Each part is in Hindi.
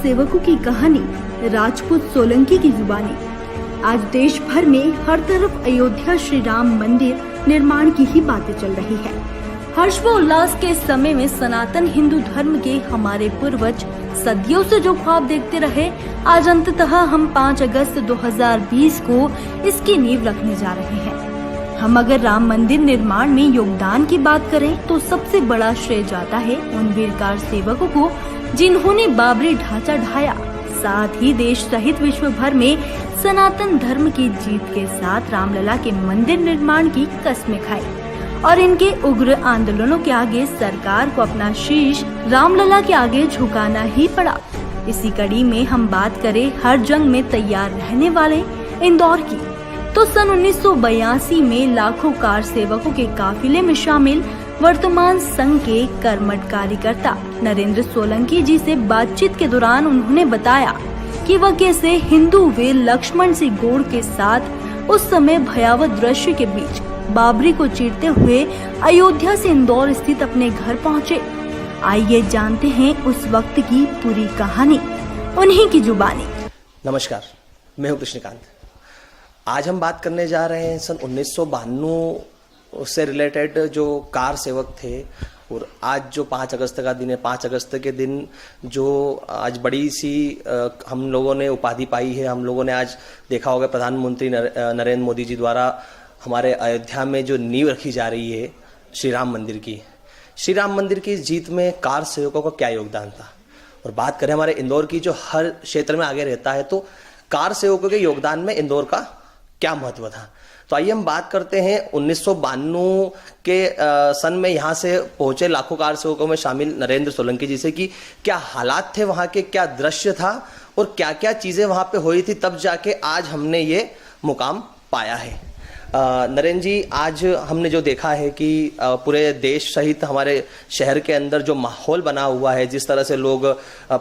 सेवकों की कहानी राजपूत सोलंकी की जुबानी। आज देश भर में हर तरफ अयोध्या श्री राम मंदिर निर्माण की ही बातें चल रही है। हर्ष व उल्लास के समय में सनातन हिंदू धर्म के हमारे पूर्वज सदियों से जो ख्वाब देखते रहे, आज अंततः हम 5 अगस्त 2020 को इसकी नींव रखने जा रहे हैं। हम अगर राम मंदिर निर्माण में योगदान की बात करें तो सबसे बड़ा श्रेय जाता है उन वीरकार सेवकों को जिन्होंने बाबरी ढांचा ढाया, साथ ही देश सहित विश्व भर में सनातन धर्म की जीत के साथ रामलला के मंदिर निर्माण की कस्में खाई और इनके उग्र आंदोलनों के आगे सरकार को अपना शीश रामलला के आगे झुकाना ही पड़ा। इसी कड़ी में हम बात करें हर जंग में तैयार रहने वाले इंदौर की, तो सन 1982 में लाखों कार सेवकों के काफिले में शामिल वर्तमान संघ के कर्मठ कार्यकर्ता नरेंद्र सोलंकी जी से बातचीत के दौरान उन्होंने बताया कि वह कैसे हिंदू वीर लक्ष्मण सिंह गोड़ के साथ उस समय भयावह दृश्य के बीच बाबरी को चीरते हुए अयोध्या से इंदौर स्थित अपने घर पहुंचे। आइए जानते हैं उस वक्त की पूरी कहानी उन्हीं की जुबानी। नमस्कार, मैं हूं कृष्णकांत। आज हम बात करने जा रहे हैं सन 1992 से रिलेटेड जो कार सेवक थे, और आज जो 5 अगस्त का दिन है, 5 अगस्त के दिन जो आज बड़ी सी हम लोगों ने उपाधि पाई है। हम लोगों ने आज देखा होगा प्रधानमंत्री नरेंद्र मोदी जी द्वारा हमारे अयोध्या में जो नींव रखी जा रही है श्री राम मंदिर की। श्री राम मंदिर की जीत में कार सेवकों का क्या योगदान था, और बात करें हमारे इंदौर की जो हर क्षेत्र में आगे रहता है, तो कार सेवकों के योगदान में इंदौर का क्या महत्व था। तो आइए हम बात करते हैं 1992 के सन में यहाँ से पहुंचे लाखों कार सेवकों में शामिल नरेंद्र सोलंकी जी से कि क्या हालात थे वहाँ के, क्या दृश्य था और क्या क्या चीजें वहाँ पे हुई थी, तब जाके आज हमने ये मुकाम पाया है। नरेंद्र जी, आज हमने जो देखा है कि पूरे देश सहित हमारे शहर के अंदर जो माहौल बना हुआ है, जिस तरह से लोग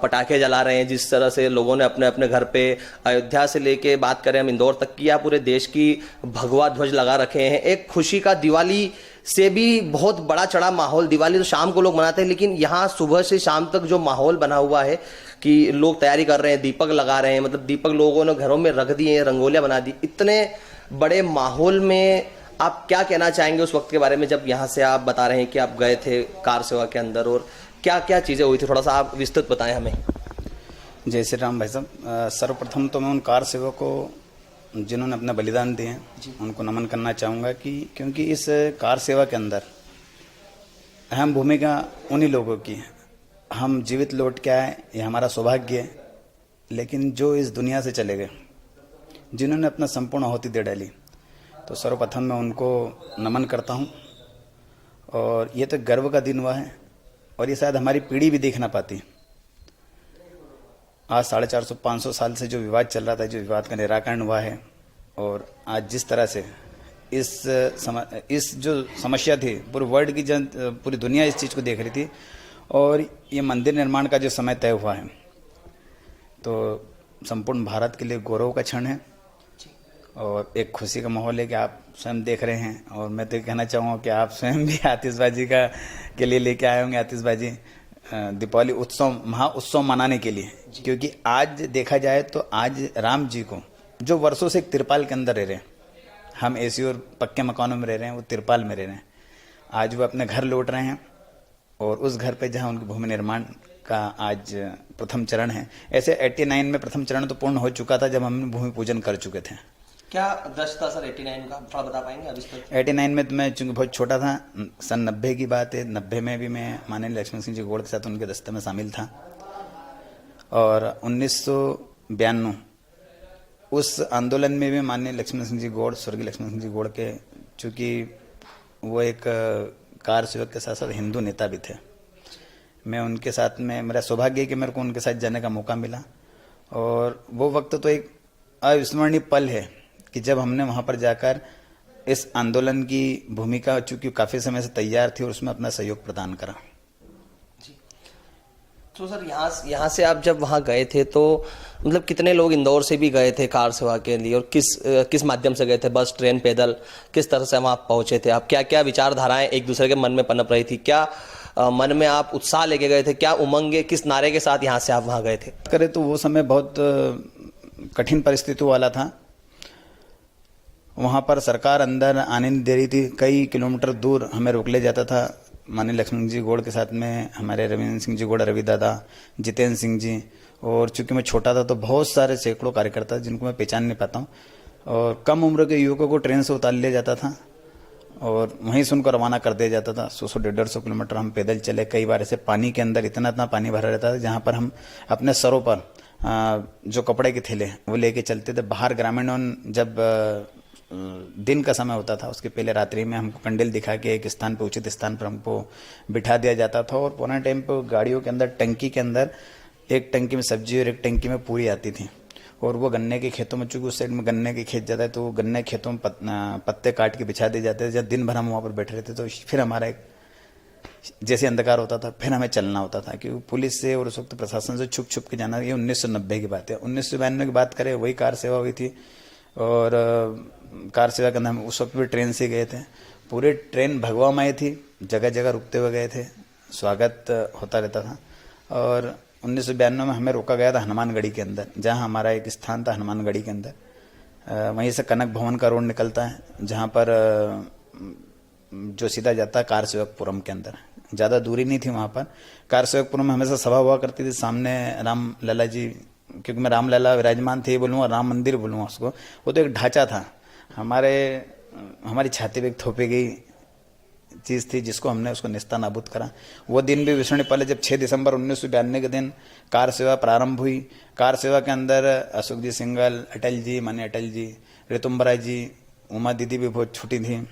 पटाखे जला रहे हैं, जिस तरह से लोगों ने अपने अपने घर पे अयोध्या से लेके बात करें हम इंदौर तक किया पूरे देश की भगवा ध्वज लगा रखे हैं। एक खुशी का, दिवाली से भी बहुत बड़ा चढ़ा माहौल। दिवाली तो शाम को लोग मनाते हैं, लेकिन यहाँ सुबह से शाम तक जो माहौल बना हुआ है कि लोग तैयारी कर रहे हैं, दीपक लगा रहे हैं, मतलब दीपक लोगों ने घरों में रख दिए, रंगोलियां बना दी। इतने बड़े माहौल में आप क्या कहना चाहेंगे उस वक्त के बारे में, जब यहाँ से आप बता रहे हैं कि आप गए थे कार सेवा के अंदर, और क्या क्या चीज़ें हुई थी, थोड़ा सा आप विस्तृत बताएं हमें। जय श्री राम भाई साहब। सर्वप्रथम तो मैं उन कार सेवकों को जिन्होंने अपना बलिदान दिए हैं उनको नमन करना चाहूँगा कि क्योंकि इस कार सेवा के अंदर अहम भूमिका उन्हीं लोगों की है। हम जीवित लौट के आए, ये हमारा सौभाग्य है, लेकिन जो इस दुनिया से चले गए, जिन्होंने अपना संपूर्ण आहुति दे डाली, तो सर्वप्रथम मैं उनको नमन करता हूं। और ये तो गर्व का दिन हुआ है, और ये शायद हमारी पीढ़ी भी देख ना पाती। आज 450-500 साल से जो विवाद चल रहा था, जो विवाद का निराकरण हुआ है, और आज जिस तरह से इस जो समस्या थी, पूरे वर्ल्ड की पूरी दुनिया इस चीज़ को देख रही थी, और ये मंदिर निर्माण का जो समय तय हुआ है, तो संपूर्ण भारत के लिए गौरव का क्षण है और एक खुशी का माहौल है कि आप स्वयं देख रहे हैं। और मैं तो कहना चाहूँगा कि आप स्वयं भी आतिशबाजी के लिए लेके आए होंगे, आतिशबाजी दीपावली उत्सव, महा उत्सव मनाने के लिए। क्योंकि आज देखा जाए तो आज राम जी को, जो वर्षों से एक तिरपाल के अंदर रह रहे हैं, हम एसी और पक्के मकानों में रह रहे हैं, वो तिरपाल में रह रहे हैं, आज वो अपने घर लौट रहे हैं, और उस घर पे जहाँ उनकी भूमि निर्माण का आज प्रथम चरण है। ऐसे 89 में प्रथम चरण तो पूर्ण हो चुका था जब हम भूमि पूजन कर चुके थे। क्या दृश्य था सर 89 का, थोड़ा बता पाएंगे अभी? 89 में तो मैं चूंकि बहुत छोटा था, सन 90 की बात है। 90 में भी मैं माननीय लक्ष्मण सिंह जी गोड़ के साथ उनके दस्ते में शामिल था। और 1992 उस आंदोलन में भी माननीय लक्ष्मण सिंह जी गोड़, स्वर्गीय लक्ष्मण सिंह जी गोड़ के, चूँकि वो एक कार सेवक के साथ साथ हिंदू नेता भी थे, मैं उनके साथ में, मेरा सौभाग्य है कि मेरे को उनके साथ जाने का मौका मिला। और वो वक्त तो एक अविस्मरणीय पल है कि जब हमने वहाँ पर जाकर इस आंदोलन की भूमिका, चूंकि काफ़ी समय से तैयार थी, और उसमें अपना सहयोग प्रदान करा। तो सर यहाँ से आप जब वहाँ गए थे तो मतलब कितने लोग इंदौर से भी गए थे कार सेवा के लिए, और किस माध्यम से गए थे, बस, ट्रेन, पैदल, किस तरह से वहाँ पहुँचे थे आप? क्या क्या विचारधाराएं एक दूसरे के मन में पनप रही थी? क्या मन में आप उत्साह लेके गए थे? क्या उमंग, किस नारे के साथ यहाँ से आप वहाँ गए थे? करें तो वो समय बहुत कठिन परिस्थितियों वाला था। वहाँ पर सरकार अंदर आने नहीं दे रही थी। कई किलोमीटर दूर हमें रोक ले जाता था। माननीय लक्ष्मण जी गौड़ के साथ में हमारे रविंद्र सिंह जी गौड़, रवि दादा, जितेंद्र सिंह जी, और चूंकि मैं छोटा था तो बहुत सारे सैकड़ों कार्यकर्ता जिनको मैं पहचान नहीं पाता हूँ। और कम उम्र के युवकों को ट्रेन से उतार लिया जाता था और वहीं से उनको रवाना कर दिया जाता था। 100-150 किलोमीटर हम पैदल चले। कई बार ऐसे पानी के अंदर इतना पानी भरा रहता था जहाँ पर हम अपने सरों पर जो कपड़े के थैले वो लेके चलते थे। बाहर ग्रामीणों जब दिन का समय होता था उसके पहले रात्रि में हमको कंडेल दिखा के एक स्थान पे, उचित स्थान पर हमको बिठा दिया जाता था। और पुराने टाइम पर गाड़ियों के अंदर, टंकी के अंदर एक टंकी में सब्जी और एक टंकी में पूरी आती थी। और वो गन्ने के खेतों में, चूंकि उस साइड में गन्ने के खेत ज़्यादा है तो वो गन्ने के खेतों में पत्ते काट के बिछा दिए जाते थे। जब दिन भर हम वहाँ पर बैठे रहते तो फिर हमारा एक जैसे अंधकार होता था, फिर हमें चलना होता था क्योंकि पुलिस से और उस वक्त प्रशासन से छुप छुप के जाना। ये 1990 की बात है। 1992 की बात करें, वही कार सेवा हुई थी और कार सेवा के अंदर हम उस वक्त भी ट्रेन से गए थे। पूरी ट्रेन भगवा में आई थी, जगह जगह रुकते हुए गए थे, स्वागत होता रहता था। और 1992 में हमें रोका गया था हनुमानगढ़ी के अंदर, जहां हमारा एक स्थान था हनुमानगढ़ी के अंदर। वहीं से कनक भवन का रोड निकलता है जहां पर जो सीधा जाता है कार सेवकपुरम के अंदर। ज़्यादा दूरी नहीं थी वहाँ पर। कार सेवकपुरम में हमेशा सभा हुआ करती थी। सामने राम लला जी, क्योंकि मैं राम लला विराजमान थे बोलूँगा, राम मंदिर बोलूँगा उसको, वो तो एक ढांचा था। हमारी छाती पे एक थोपी गई चीज़ थी जिसको हमने उसको निस्ता नाबूद करा। वो दिन भी विष्णु पहले जब 6 दिसंबर 1992 के दिन कार सेवा प्रारंभ हुई। कार सेवा के अंदर अशोक जी सिंघल, अटल जी, माननीय अटल जी, ऋतुम्बरा जी, उमा दीदी भी बहुत छोटी थी।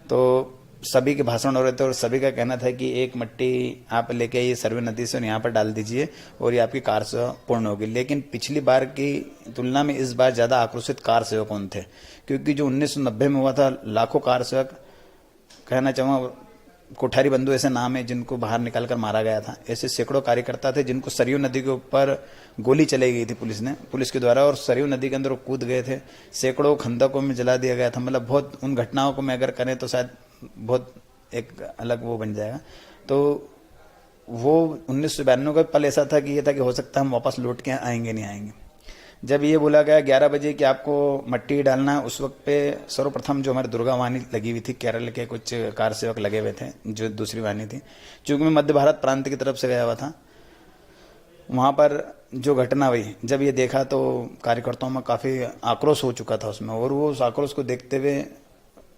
तो सभी के भाषण हो रहे थे और सभी का कहना था कि एक मट्टी आप लेके आइए सर्वे नदी से और यहाँ पर डाल दीजिए और ये आपकी कार सेवा पूर्ण होगी। लेकिन पिछली बार की तुलना में इस बार ज़्यादा आक्रोशित कार सेवक कौन थे, क्योंकि जो 1990 में हुआ था, लाखों कार सेवक, कहना चाहूँगा कोठारी बंधु ऐसे नाम है जिनको बाहर निकाल कर मारा गया था। ऐसे सैकड़ों कार्यकर्ता थे जिनको सरयू नदी के ऊपर गोली चलाई गई थी पुलिस के द्वारा, और सरयू नदी के अंदर वो कूद गए थे। सैकड़ों खंदकों में जला दिया गया था। मतलब बहुत उन घटनाओं को मैं अगर करें तो शायद बहुत एक अलग वो बन जाएगा। तो वो 1992 का पल ऐसा था कि ये था कि हो सकता है हम वापस लौट के आएंगे नहीं आएंगे। जब ये बोला गया 11 बजे कि आपको मट्टी डालना है, उस वक्त पे सर्वप्रथम जो हमारी दुर्गा वाहिनी लगी हुई थी, केरल के कुछ कार सेवक लगे हुए थे जो दूसरी वाहिनी थी। चूंकि मैं मध्य भारत प्रांत की तरफ से गया हुआ था, वहाँ पर जो घटना हुई, जब ये देखा तो कार्यकर्ताओं में काफ़ी आक्रोश हो चुका था उसमें। और वो उस आक्रोश को देखते हुए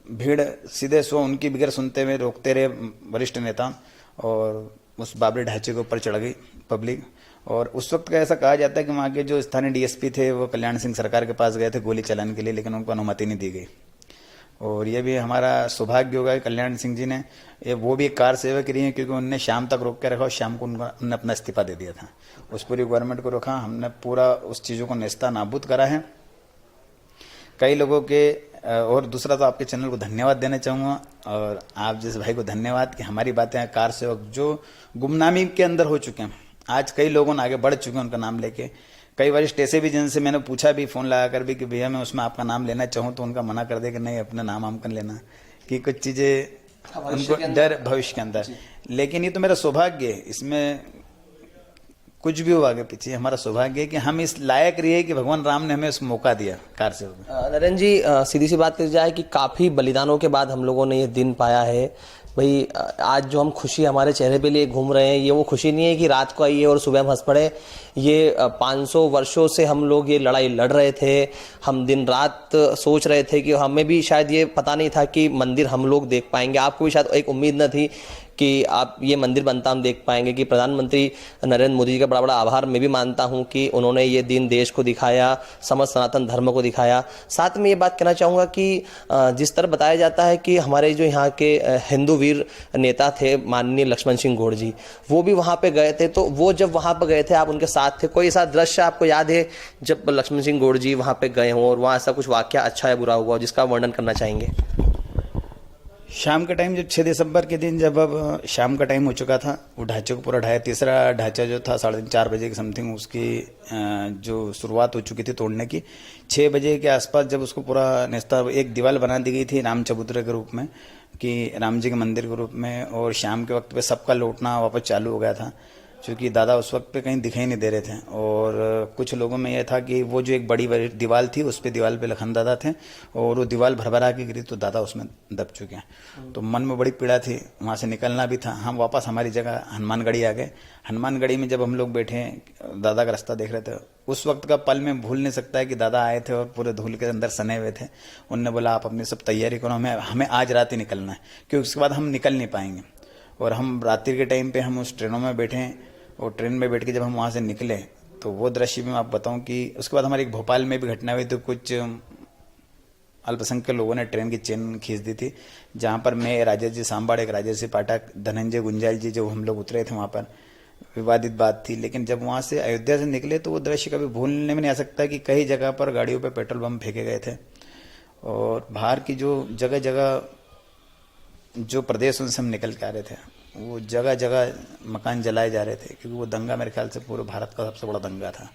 भीड़ सीधे उनकी बिगड़ सुनते हुए रोकते रहे वरिष्ठ नेता, और उस बाबरी ढांचे के ऊपर चढ़ गई पब्लिक। और उस वक्त का ऐसा कहा जाता है कि वहाँ के जो स्थानीय डीएसपी थे वो कल्याण सिंह सरकार के पास गए थे गोली चलाने के लिए, लेकिन उनको अनुमति नहीं दी गई। और ये भी हमारा सौभाग्य होगा कल्याण सिंह जी ने, वो भी एक कार सेवक रही है, क्योंकि उनने शाम तक रोक के रखा और शाम को उन्होंने अपना इस्तीफा दे दिया था। उस पूरी गवर्नमेंट को रोका, हमने पूरा उस चीज़ों को नेस्ता नाबूद करा है कई लोगों के। और दूसरा तो आपके चैनल को धन्यवाद देना चाहूँगा, और आप जिस भाई को धन्यवाद कि हमारी बातें कार सेवक जो गुमनामी के अंदर हो चुके हैं, आज कई लोगों ने आगे बढ़ चुके हैं उनका नाम लेके। कई वरिष्ठ ऐसे भी जिनसे मैंने पूछा भी फ़ोन लगाकर भी कि भैया मैं उसमें आपका नाम लेना चाहूँ, तो उनका मना कर दे कि नहीं, अपना नाम हमकन लेना, कि कुछ चीज़ें उनको डर भविष्य के अंदर। लेकिन ये तो मेरा सौभाग्य है, इसमें कुछ भी हो आगे पीछे हमारा सौभाग्य है कि हम इस लायक रहे कि भगवान राम ने हमें उस मौका दिया कार सेवक में। नरेंद्र जी, सीधी सी बात करी जाए कि काफ़ी बलिदानों के बाद हम लोगों ने ये दिन पाया है। भाई आज जो हम खुशी हमारे चेहरे पे लिए घूम रहे हैं, ये वो खुशी नहीं है कि रात को आई है और सुबह हम हंस पड़े। ये 500 वर्षों से हम लोग ये लड़ाई लड़ रहे थे। हम दिन रात सोच रहे थे कि हमें भी शायद ये पता नहीं था कि मंदिर हम लोग देख पाएंगे। आपको भी शायद एक उम्मीद न थी कि आप ये मंदिर बनता हम देख पाएंगे। कि प्रधानमंत्री नरेंद्र मोदी जी का बड़ा बड़ा आभार मैं भी मानता हूं कि उन्होंने ये दिन देश को दिखाया, समस्त सनातन धर्म को दिखाया। साथ में ये बात कहना चाहूँगा कि जिस तरह बताया जाता है कि हमारे जो यहाँ के हिंदू वीर नेता थे माननीय लक्ष्मण सिंह गौड़ जी, वो भी वहाँ पे गए थे। तो वो जब वहाँ पर गए थे आप उनके साथ थे, कोई ऐसा दृश्य आपको याद है जब लक्ष्मण सिंह गौड़ जी वहाँ पे गए हों और वहाँ ऐसा कुछ वाकया अच्छा या बुरा हुआ जिसका वर्णन करना चाहेंगे? शाम का टाइम जब 6 दिसंबर के दिन जब अब शाम का टाइम हो चुका था, वो ढांचे को पूरा ढाया, तीसरा ढांचा जो था 3:30-4 बजे के समथिंग उसकी जो शुरुआत हो चुकी थी तोड़ने की। 6 बजे के आसपास जब उसको पूरा निस्ता, एक दीवार बना दी गई थी राम चबूतरे के रूप में, कि राम जी के मंदिर के रूप में, और शाम के वक्त पे सबका लौटना वापस चालू हो गया था, क्योंकि दादा उस वक्त पे कहीं दिखाई नहीं दे रहे थे। और कुछ लोगों में यह था कि वो जो एक बड़ी दीवार थी उस पे दीवार पे लखन दादा थे, और वो दीवार भरभरा के गिरी तो दादा उसमें दब चुके हैं। तो मन में बड़ी पीड़ा थी, वहाँ से निकलना भी था। हम वापस हमारी जगह हनुमानगढ़ी आ गए। हनुमानगढ़ी में जब हम लोग बैठे, दादा का रास्ता देख रहे थे, उस वक्त का पल में भूल नहीं सकता है कि दादा आए थे और पूरे धूल के अंदर सने हुए थे। उनने बोला आप अपनी सब तैयारी करो, हमें आज रात ही निकलना है, क्योंकि उसके बाद हम निकल नहीं पाएंगे। और हम रात्रि के टाइम पे हम उस ट्रेनों में बैठे, और ट्रेन में बैठ के जब हम वहाँ से निकले तो वो दृश्य भी मैं आप बताऊं कि उसके बाद हमारी एक भोपाल में भी घटना हुई, तो कुछ अल्पसंख्यक लोगों ने ट्रेन की चेन खींच दी थी, जहाँ पर मैं, राजेश जी सांबाड़, एक राजेश जी पाठक, धनंजय गुंजाल जी, जो हम लोग उतरे थे वहाँ पर, विवादित बात थी। लेकिन जब वहाँ से अयोध्या से निकले तो वो दृश्य कभी भूलने में नहीं आ सकता कि कई जगह पर गाड़ियों पर पेट्रोल बम फेंके गए थे, और बाहर की जो जगह जगह जो प्रदेशों से हम निकल के आ रहे थे, वो जगह जगह मकान जलाए जा रहे थे, क्योंकि वो दंगा मेरे ख्याल से पूरे भारत का सबसे बड़ा दंगा था।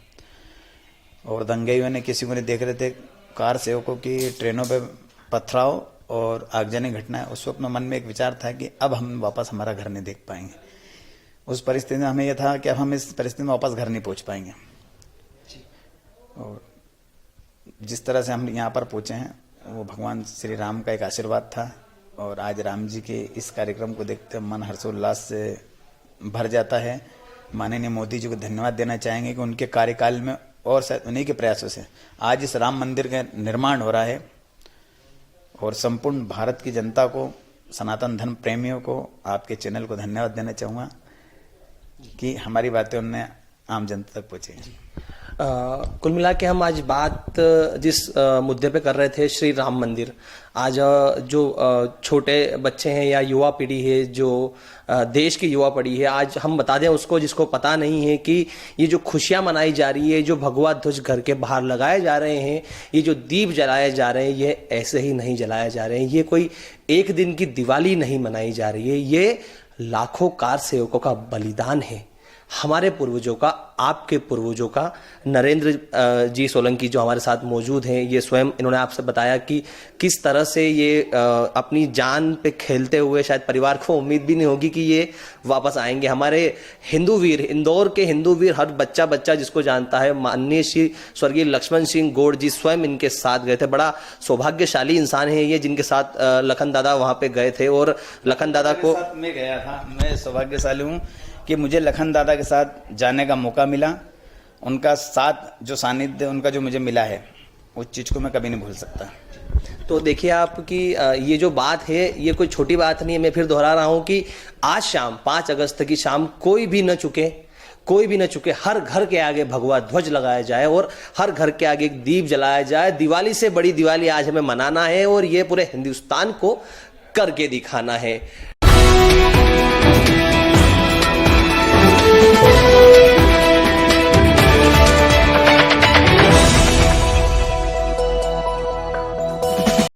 और दंगाइयों ने, किसी को नहीं देख रहे थे, कार सेवकों की ट्रेनों पे पथराव और आगजनी घटना। उस वक्त में मन में एक विचार था कि अब हम वापस हमारा घर नहीं देख पाएंगे। उस परिस्थिति में हमें यह था कि अब हम इस परिस्थिति में वापस घर नहीं पहुंच पाएंगे। और जिस तरह से हम यहाँ पर पहुंचे हैं, वो भगवान श्री राम का एक आशीर्वाद था। और आज राम जी के इस कार्यक्रम को देखते मन हर्षोल्लास से भर जाता है। माननीय मोदी जी को धन्यवाद देना चाहेंगे कि उनके कार्यकाल में और शायद उन्हीं के प्रयासों से आज इस राम मंदिर का निर्माण हो रहा है। और संपूर्ण भारत की जनता को, सनातन धर्म प्रेमियों को, आपके चैनल को धन्यवाद देना चाहूँगा कि हमारी बातें उन्हें आम जनता तक पहुँचेंगी। कुल मिला के हम आज बात जिस मुद्दे पे कर रहे थे, श्री राम मंदिर, आज जो छोटे बच्चे हैं या युवा पीढ़ी है, जो देश की युवा पीढ़ी है, आज हम बता दें उसको जिसको पता नहीं है कि ये जो खुशियां मनाई जा रही है, जो भगवा ध्वज घर के बाहर लगाए जा रहे हैं, ये जो दीप जलाए जा रहे हैं, ये ऐसे ही नहीं जलाए जा रहे हैं। ये कोई एक दिन की दिवाली नहीं मनाई जा रही है, ये लाखों कार सेवकों का बलिदान है, हमारे पूर्वजों का, आपके पूर्वजों का। नरेंद्र जी सोलंकी जो हमारे साथ मौजूद हैं, ये स्वयं इन्होंने आपसे बताया कि किस तरह से ये अपनी जान पे खेलते हुए, शायद परिवार को उम्मीद भी नहीं होगी कि ये वापस आएंगे। हमारे हिंदू वीर, इंदौर के हिंदू वीर, हर बच्चा जिसको जानता है, माननीय श्री स्वर्गीय लक्ष्मण सिंह गौड़ जी स्वयं इनके साथ गए थे। बड़ा सौभाग्यशाली इंसान है ये, जिनके साथ लखन दादा वहाँ पे गए थे। और लखन दादा को मैं गया था, मैं सौभाग्यशाली हूँ कि मुझे लखन दादा के साथ जाने का मौका मिला। उनका साथ जो सानिध्य उनका जो मुझे मिला है, उस चीज़ को मैं कभी नहीं भूल सकता। तो देखिए आप कि ये जो बात है, ये कोई छोटी बात नहीं है। मैं फिर दोहरा रहा हूँ कि आज शाम 5 अगस्त की शाम कोई भी न चुके, हर घर के आगे भगवा ध्वज लगाया जाए और हर घर के आगे एक दीप जलाया जाए। दिवाली से बड़ी दिवाली आज हमें मनाना है और ये पूरे हिंदुस्तान को करके दिखाना है।